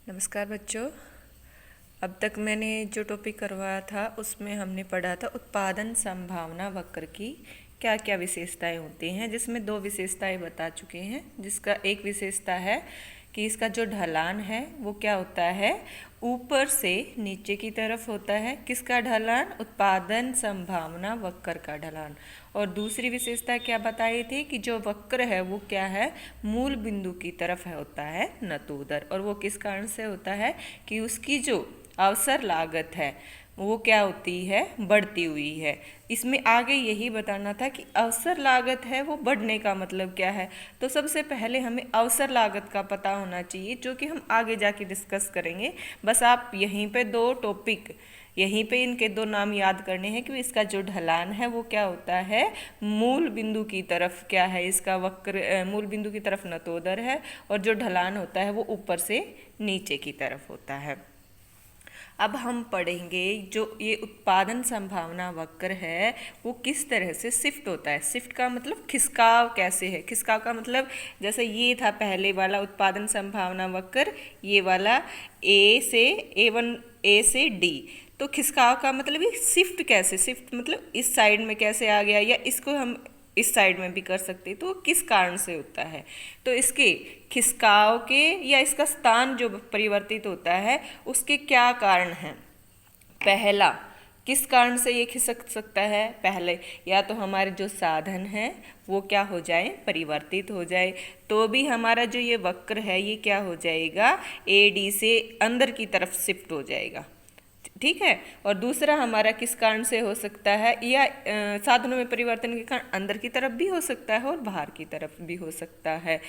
नमस्कार बच्चों। अब तक मैंने जो टॉपिक करवाया था उसमें हमने पढ़ा था उत्पादन संभावना वक्र की क्या क्या विशेषताएं होती हैं, जिसमें दो विशेषताएं बता चुके हैं। जिसका एक विशेषता है कि इसका जो ढलान है वो क्या होता है, ऊपर से नीचे की तरफ होता है। किसका ढलान? उत्पादन संभावना वक्र का ढलान। और दूसरी विशेषता क्या बताई थी कि जो वक्र है वो क्या है, मूल बिंदु की तरफ है होता है, न तो उधर। और वो किस कारण से होता है कि उसकी जो अवसर लागत है वो क्या होती है, बढ़ती हुई है। इसमें आगे यही बताना था कि अवसर लागत है वो बढ़ने का मतलब क्या है। तो सबसे पहले हमें अवसर लागत का पता होना चाहिए, जो कि हम आगे जाके डिस्कस करेंगे। बस आप यहीं पे दो टॉपिक, यहीं पे इनके दो नाम याद करने हैं कि इसका जो ढलान है वो क्या होता है, मूल बिंदु की तरफ क्या है, इसका वक्र मूल बिंदु की तरफ नतोदर है। और जो ढलान होता है वो ऊपर से नीचे की तरफ होता है। अब हम पढ़ेंगे जो ये उत्पादन संभावना वक्र है वो किस तरह से शिफ्ट होता है। शिफ्ट का मतलब खिसकाव कैसे है। खिसकाव का मतलब जैसे ये था पहले वाला उत्पादन संभावना वक्र, ये वाला ए से डी। तो खिसकाव का मतलब ये शिफ्ट कैसे, शिफ्ट मतलब इस साइड में कैसे आ गया, या इसको हम इस साइड में भी कर सकते हैं। तो किस कारण से होता है, तो इसके खिसकाव के या इसका स्थान जो परिवर्तित होता है उसके क्या कारण हैं। पहला, किस कारण से ये खिसक सकता है, पहले या तो हमारे जो साधन हैं वो क्या हो जाए, परिवर्तित हो जाए, तो भी हमारा जो ये वक्र है ये क्या हो जाएगा, ए डी से अंदर की तरफ शिफ्ट हो जाएगा। ठीक है। और दूसरा हमारा किस कारण से हो सकता है, या साधनों में परिवर्तन के कारण अंदर की तरफ भी हो सकता है और बाहर की तरफ भी हो सकता है।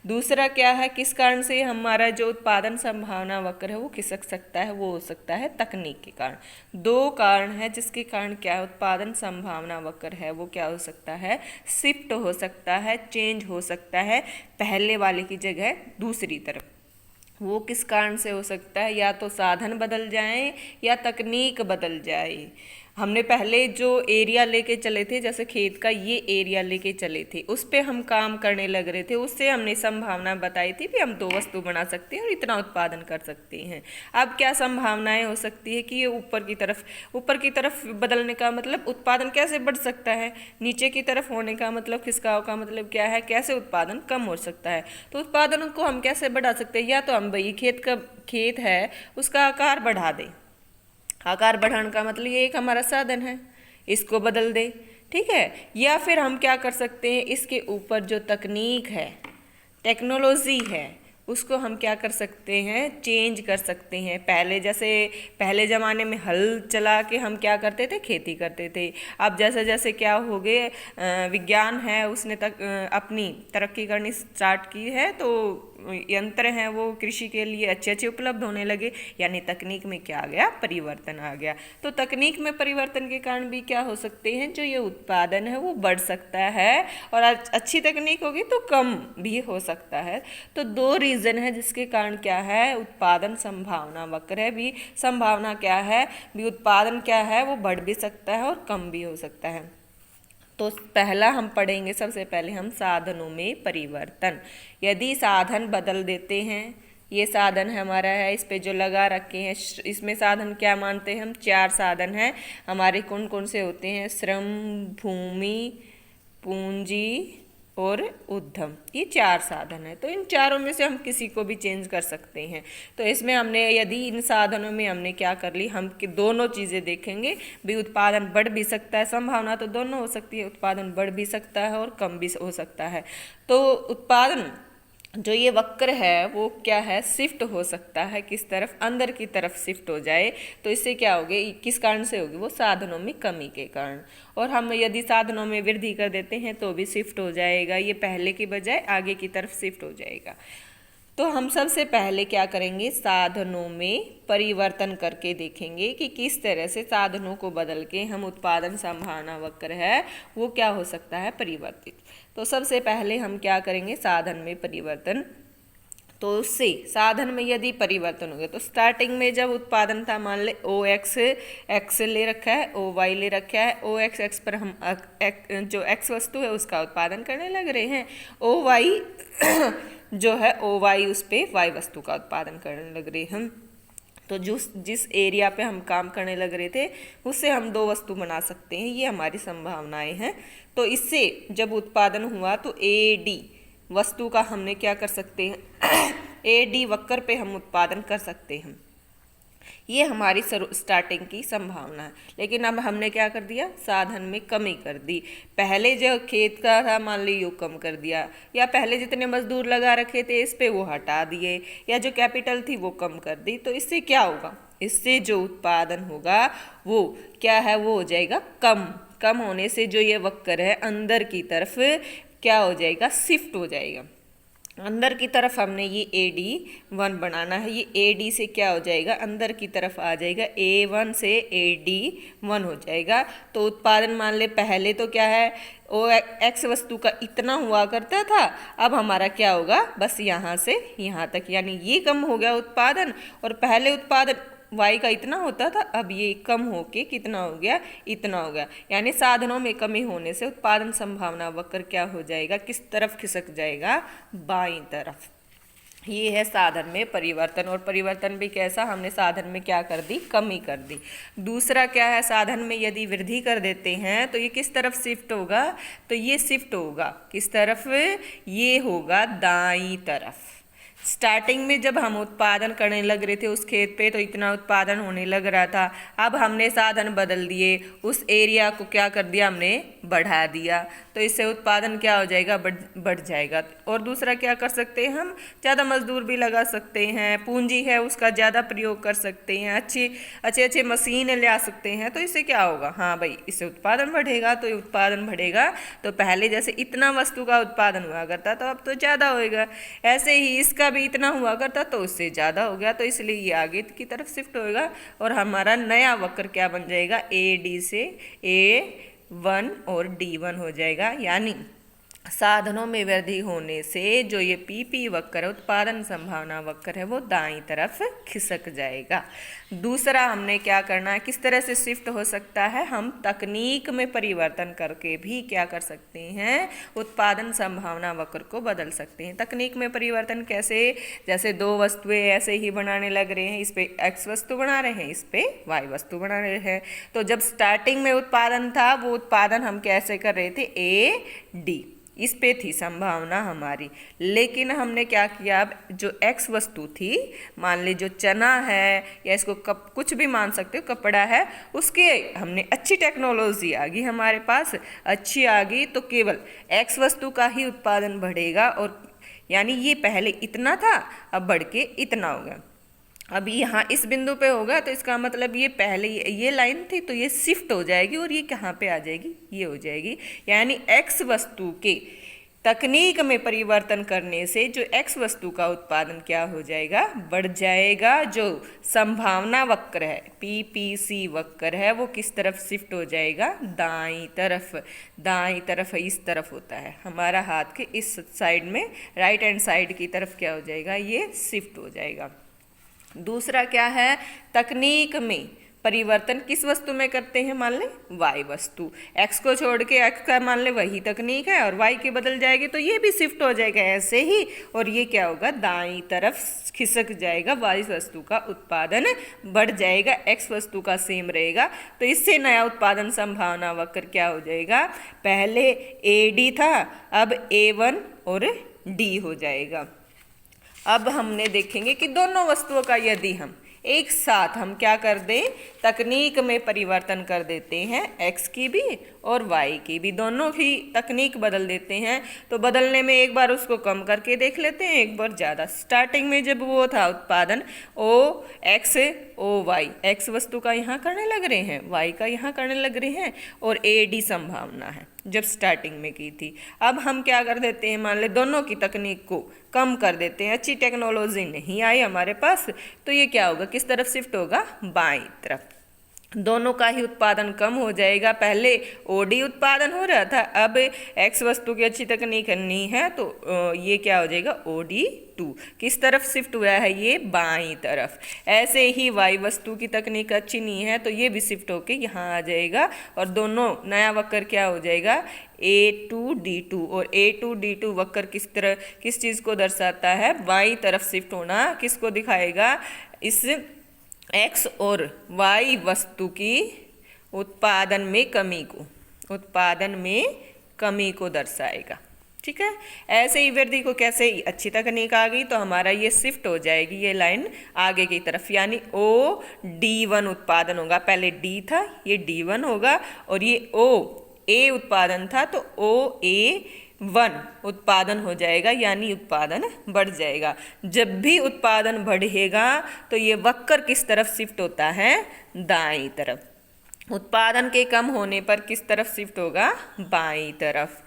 दूसरा क्या है, किस कारण से हमारा जो उत्पादन संभावना वक्र है वो खिसक सकता है, वो हो सकता है तकनीक के कारण। दो कारण है जिसके कारण क्या उत्पादन संभावना वक्र है वो क्या हो सकता है, शिफ्ट हो सकता है, चेंज हो सकता है, पहले वाले की जगह दूसरी तरफ। वो किस कारण से हो सकता है, या तो साधन बदल जाएं या तकनीक बदल जाए। हमने पहले जो एरिया लेके चले थे, जैसे खेत का ये एरिया लेके चले थे, उस पे हम काम करने लग रहे थे, उससे हमने संभावना बताई थी कि हम दो वस्तु बना सकते हैं और इतना उत्पादन कर सकते हैं। अब क्या संभावनाएं हो सकती है कि ये ऊपर की तरफ बदलने का मतलब उत्पादन कैसे बढ़ सकता है, नीचे की तरफ होने का मतलब खिसकाव का मतलब क्या है, कैसे उत्पादन कम हो सकता है। तो उत्पादन को हम कैसे बढ़ा सकते हैं, या तो हम भाई खेत है उसका आकार बढ़ा दें। आकार बढ़ाने का मतलब ये एक हमारा साधन है, इसको बदल दे। ठीक है। या फिर हम क्या कर सकते हैं, इसके ऊपर जो तकनीक है, टेक्नोलॉजी है, उसको हम क्या कर सकते हैं, चेंज कर सकते हैं। पहले जैसे पहले ज़माने में हल चला के हम क्या करते थे, खेती करते थे। अब जैसे जैसे क्या हो गए, विज्ञान है उसने अपनी तरक्की करनी स्टार्ट की है, तो यंत्र हैं वो कृषि के लिए अच्छे अच्छे उपलब्ध होने लगे, यानी तकनीक में क्या आ गया, परिवर्तन आ गया। तो तकनीक में परिवर्तन के कारण भी क्या हो सकते हैं, जो ये उत्पादन है वो बढ़ सकता है, और अच्छी तकनीक होगी तो कम भी हो सकता है। तो दो रीज़न है जिसके कारण क्या है, उत्पादन संभावना वक्र है भी, संभावना क्या है भी, उत्पादन क्या है वो बढ़ भी सकता है और कम भी हो सकता है। तो पहला हम पढ़ेंगे, सबसे पहले हम साधनों में परिवर्तन। यदि साधन बदल देते हैं, ये साधन हमारा है, इस पे जो लगा रखे हैं, इसमें साधन क्या मानते हैं हम, चार साधन हैं हमारे। कौन कौन से होते हैं, श्रम, भूमि, पूंजी और उद्यम, ये चार साधन है। तो इन चारों में से हम किसी को भी चेंज कर सकते हैं। तो इसमें हमने यदि इन साधनों में हमने क्या कर ली, हम कि दोनों चीज़ें देखेंगे भी, उत्पादन बढ़ भी सकता है, संभावना तो दोनों हो सकती है, उत्पादन बढ़ भी सकता है और कम भी हो सकता है। तो उत्पादन जो ये वक्र है वो क्या है, शिफ्ट हो सकता है, किस तरफ, अंदर की तरफ शिफ्ट हो जाए। तो इससे क्या होगी, किस कारण से होगी, वो साधनों में कमी के कारण। और हम यदि साधनों में वृद्धि कर देते हैं तो भी शिफ्ट हो जाएगा, ये पहले की बजाय आगे की तरफ शिफ्ट हो जाएगा। तो हम सबसे पहले क्या करेंगे, साधनों में परिवर्तन करके देखेंगे कि किस तरह से साधनों को बदल के हम उत्पादन संभावना वक्र है वो क्या हो सकता है, परिवर्तित। तो सबसे पहले हम क्या करेंगे, साधन में परिवर्तन। तो उससे साधन में यदि परिवर्तन हो गया, तो स्टार्टिंग में जब उत्पादन था, मान ले ओ एक्स ले रखा है, ओ वाई ले रखा है, ओ एक्स पर हम जो एक्स वस्तु है उसका उत्पादन करने लग रहे हैं, ओ वाई जो है ओ वाई उस पे वाई वस्तु का उत्पादन करने लग रहे हम। तो जिस एरिया पे हम काम करने लग रहे थे उससे हम दो वस्तु बना सकते हैं, ये हमारी संभावनाएं हैं। तो इससे जब उत्पादन हुआ तो ए डी वस्तु का हमने क्या कर सकते हैं ए डी वक्र पे हम उत्पादन कर सकते हैं, ये हमारी स्टार्टिंग की संभावना है। लेकिन अब हमने क्या कर दिया, साधन में कमी कर दी। पहले जो खेत का था मान लीजिए कम कर दिया, या पहले जितने मजदूर लगा रखे थे इस पे वो हटा दिए, या जो कैपिटल थी वो कम कर दी। तो इससे क्या होगा, इससे जो उत्पादन होगा वो क्या है, वो हो जाएगा कम। कम होने से जो ये वक्र है अंदर की तरफ क्या हो जाएगा, शिफ्ट हो जाएगा। अंदर की तरफ हमने ये ए डी वन बनाना है, ये ए डी से क्या हो जाएगा, अंदर की तरफ आ जाएगा, ए वन से ए डी वन हो जाएगा। तो उत्पादन मान ले पहले तो क्या है, ओ एक्स वस्तु का इतना हुआ करता था, अब हमारा क्या होगा, बस यहाँ से यहाँ तक, यानी ये कम हो गया उत्पादन। और पहले उत्पादन y का इतना होता था, अब ये कम होके कितना हो गया, इतना हो गया। यानी साधनों में कमी होने से उत्पादन संभावना वक्र क्या हो जाएगा, किस तरफ खिसक जाएगा, बाईं तरफ। ये है साधन में परिवर्तन। और परिवर्तन भी कैसा, हमने साधन में क्या कर दी, कमी कर दी। दूसरा क्या है, साधन में यदि वृद्धि कर देते हैं तो ये किस तरफ शिफ्ट होगा, तो ये शिफ्ट होगा किस तरफ, ये होगा दाईं तरफ। स्टार्टिंग में जब हम उत्पादन करने लग रहे थे उस खेत पे तो इतना उत्पादन होने लग रहा था, अब हमने साधन बदल दिए, उस एरिया को क्या कर दिया, हमने बढ़ा दिया। तो इससे उत्पादन क्या हो जाएगा, बढ़ जाएगा। और दूसरा क्या कर सकते हैं, हम ज़्यादा मजदूर भी लगा सकते हैं, पूंजी है उसका ज़्यादा प्रयोग कर सकते हैं, अच्छे मशीन ले सकते हैं। तो इससे क्या होगा, हाँ भाई, इससे उत्पादन बढ़ेगा। तो उत्पादन बढ़ेगा तो पहले जैसे इतना वस्तु का उत्पादन हुआ करता तो अब तो ज़्यादा होएगा, ऐसे ही इसका भी इतना हुआ करता तो उससे ज़्यादा हो गया। तो इसलिए ये आगे की तरफ शिफ्ट होएगा और हमारा नया वक्र क्या बन जाएगा, ए डी से ए वन और डी वन हो जाएगा। यानी साधनों में वृद्धि होने से जो ये पीपी वक्र उत्पादन संभावना वक्र है वो दाईं तरफ खिसक जाएगा। दूसरा हमने क्या करना है, किस तरह से शिफ्ट हो सकता है, हम तकनीक में परिवर्तन करके भी क्या कर सकते हैं, उत्पादन संभावना वक्र को बदल सकते हैं। तकनीक में परिवर्तन कैसे, जैसे दो वस्तुएं ऐसे ही बनाने लग रहे हैं, इस पे एक्स वस्तु बना रहे हैं, इस पे वाई वस्तु बना रहे हैं। तो जब स्टार्टिंग में उत्पादन था वो उत्पादन हम कैसे कर रहे थे, ए डी, इस पे थी संभावना हमारी। लेकिन हमने क्या किया, अब जो एक्स वस्तु थी, मान ली जो चना है या इसको कुछ भी मान सकते हो, कपड़ा है, उसके हमने अच्छी टेक्नोलॉजी आ गई हमारे पास, अच्छी आ गई तो केवल एक्स वस्तु का ही उत्पादन बढ़ेगा। और यानी ये पहले इतना था अब बढ़ के इतना हो गया। अब यहाँ इस बिंदु पे होगा तो इसका मतलब ये पहले ये लाइन थी तो ये शिफ्ट हो जाएगी और ये कहाँ पे आ जाएगी, ये हो जाएगी। यानी एक्स वस्तु के तकनीक में परिवर्तन करने से जो एक्स वस्तु का उत्पादन क्या हो जाएगा, बढ़ जाएगा। जो संभावना वक्र है, पीपीसी वक्र है, वो किस तरफ शिफ्ट हो जाएगा, दाईं तरफ। दाईं तरफ इस तरफ होता है हमारा हाथ के इस साइड में, राइट हैंड साइड की तरफ क्या हो जाएगा, ये शिफ्ट हो जाएगा। दूसरा क्या है, तकनीक में परिवर्तन किस वस्तु में करते हैं, मान ले वाई वस्तु, एक्स को छोड़ के एक्स का मान ले वही तकनीक है और वाई के बदल जाएगी तो ये भी शिफ्ट हो जाएगा ऐसे ही, और ये क्या होगा, दाईं तरफ खिसक जाएगा, वाई वस्तु का उत्पादन बढ़ जाएगा, एक्स वस्तु का सेम रहेगा। तो इससे नया उत्पादन संभावना वक्र क्या हो जाएगा, पहले ए डी था अब ए वन और डी हो जाएगा। अब हमने देखेंगे कि दोनों वस्तुओं का यदि हम एक साथ हम क्या कर दें, तकनीक में परिवर्तन कर देते हैं, एक्स की भी और वाई की भी, दोनों ही तकनीक बदल देते हैं। तो बदलने में एक बार उसको कम करके देख लेते हैं, एक बार ज़्यादा। स्टार्टिंग में जब वो था उत्पादन ओ एक्स ओ वाई, एक्स वस्तु का यहाँ करने लग रहे हैं, वाई का यहाँ करने लग रहे हैं, और ए डी संभावना है जब स्टार्टिंग में की थी। अब हम क्या कर देते हैं, मान ले दोनों की तकनीक को कम कर देते हैं, अच्छी टेक्नोलॉजी नहीं आई हमारे पास, तो ये क्या होगा, किस तरफ शिफ्ट होगा, बाईं तरफ। दोनों का ही उत्पादन कम हो जाएगा। पहले ओडी उत्पादन हो रहा था, अब एक्स वस्तु की अच्छी तकनीक नहीं है तो ये क्या हो जाएगा, OD2। किस तरफ शिफ्ट हुआ है, ये बाईं तरफ। ऐसे ही वाई वस्तु की तकनीक अच्छी नहीं है तो ये भी शिफ्ट होके यहाँ आ जाएगा और दोनों नया वक्र क्या हो जाएगा, A2D2। और A2D2 वक्र किस चीज़ को दर्शाता है, बाईं तरफ शिफ्ट होना किसको दिखाएगा, इस एक्स और वाई वस्तु की उत्पादन में कमी को दर्शाएगा। ठीक है, ऐसे ही वृद्धि को कैसे अच्छी तकनीक आ गई तो हमारा ये शिफ्ट हो जाएगी ये लाइन आगे की तरफ, यानी OD1 उत्पादन होगा। पहले D था, ये D1 होगा और ये OA उत्पादन था तो OA1 उत्पादन हो जाएगा, यानी उत्पादन बढ़ जाएगा। जब भी उत्पादन बढ़ेगा तो ये वक्र किस तरफ शिफ्ट होता है, दाईं तरफ। उत्पादन के कम होने पर किस तरफ शिफ्ट होगा, बाईं तरफ।